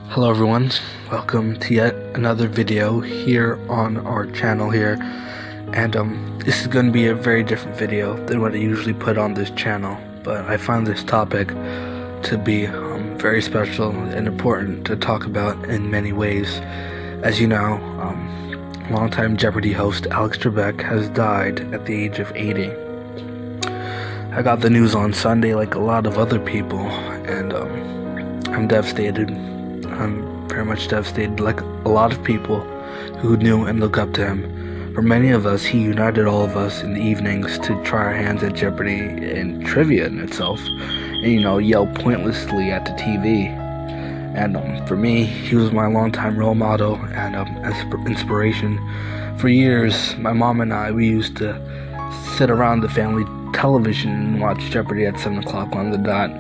Hello everyone, welcome to yet another video here on our channel here, and this is going to be a very different video than what I usually put on this channel, but I find this topic to be very special and important to talk about in many ways. As you know, longtime Jeopardy host Alex Trebek has died at the age of 80. I got the news on Sunday like a lot of other people, and I'm devastated. I'm very much devastated, like a lot of people who knew and look up to him. For many of us, he united all of us in the evenings to try our hands at Jeopardy and trivia in itself, and yell pointlessly at the TV. And for me, he was my longtime role model and inspiration. For years, my mom and we used to sit around the family television and watch Jeopardy at 7 o'clock on the dot.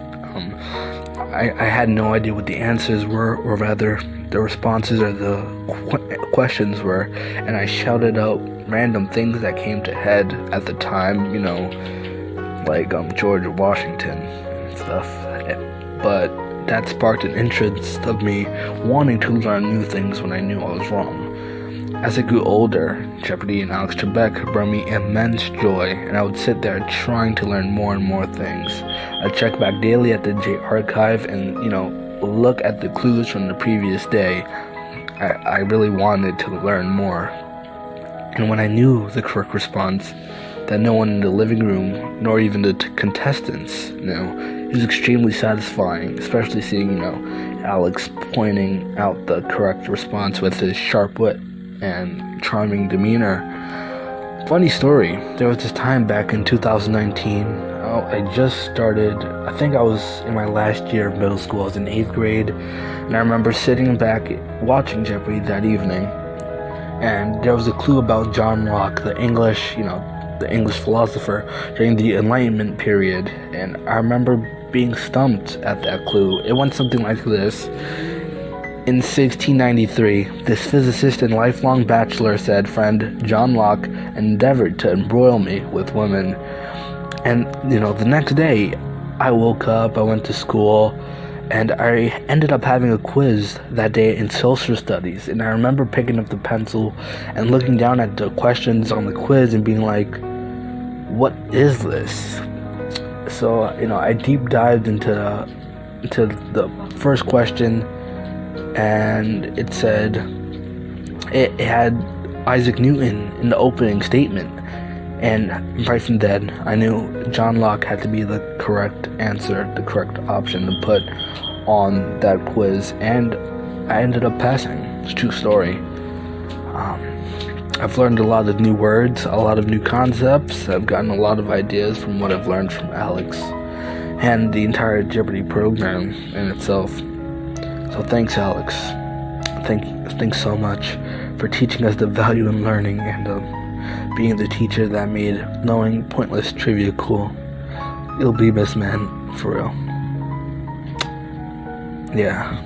I had no idea what the answers were, or rather the responses or the questions were, and I shouted out random things that came to head at the time, like George Washington and stuff. But that sparked an interest of me wanting to learn new things when I knew I was wrong. As I grew older, Jeopardy and Alex Trebek brought me immense joy, and I would sit there trying to learn more and more things. I'd check back daily at the J archive and, look at the clues from the previous day. I really wanted to learn more. And when I knew the correct response, that no one in the living room, nor even the contestants knew, it was extremely satisfying, especially seeing, Alex pointing out the correct response with his sharp wit and charming demeanor. Funny story, there was this time back in 2019, I just started, I think I was in my last year of middle school. I was in 8th grade, and I remember sitting back watching Jeopardy that evening, and there was a clue about John Locke, the English philosopher during the Enlightenment period, and I remember being stumped at that clue. It went something like this. In 1693, this physicist and lifelong bachelor said, "Friend John Locke endeavored to embroil me with women." And, the next day, I woke up, I went to school, and I ended up having a quiz that day in social studies. And I remember picking up the pencil and looking down at the questions on the quiz and being like, what is this? So, I deep dived into the first question, and it said, it had Isaac Newton in the opening statement. And right from then, I knew John Locke had to be the correct answer, the correct option to put on that quiz, and I ended up passing. It's a true story. I've learned a lot of new words, a lot of new concepts. I've gotten a lot of ideas from what I've learned from Alex and the entire Jeopardy program in itself. So thanks, Alex. Thanks so much for teaching us the value in learning and being the teacher that made knowing pointless trivia cool. You'll be missed, man, for real. Yeah.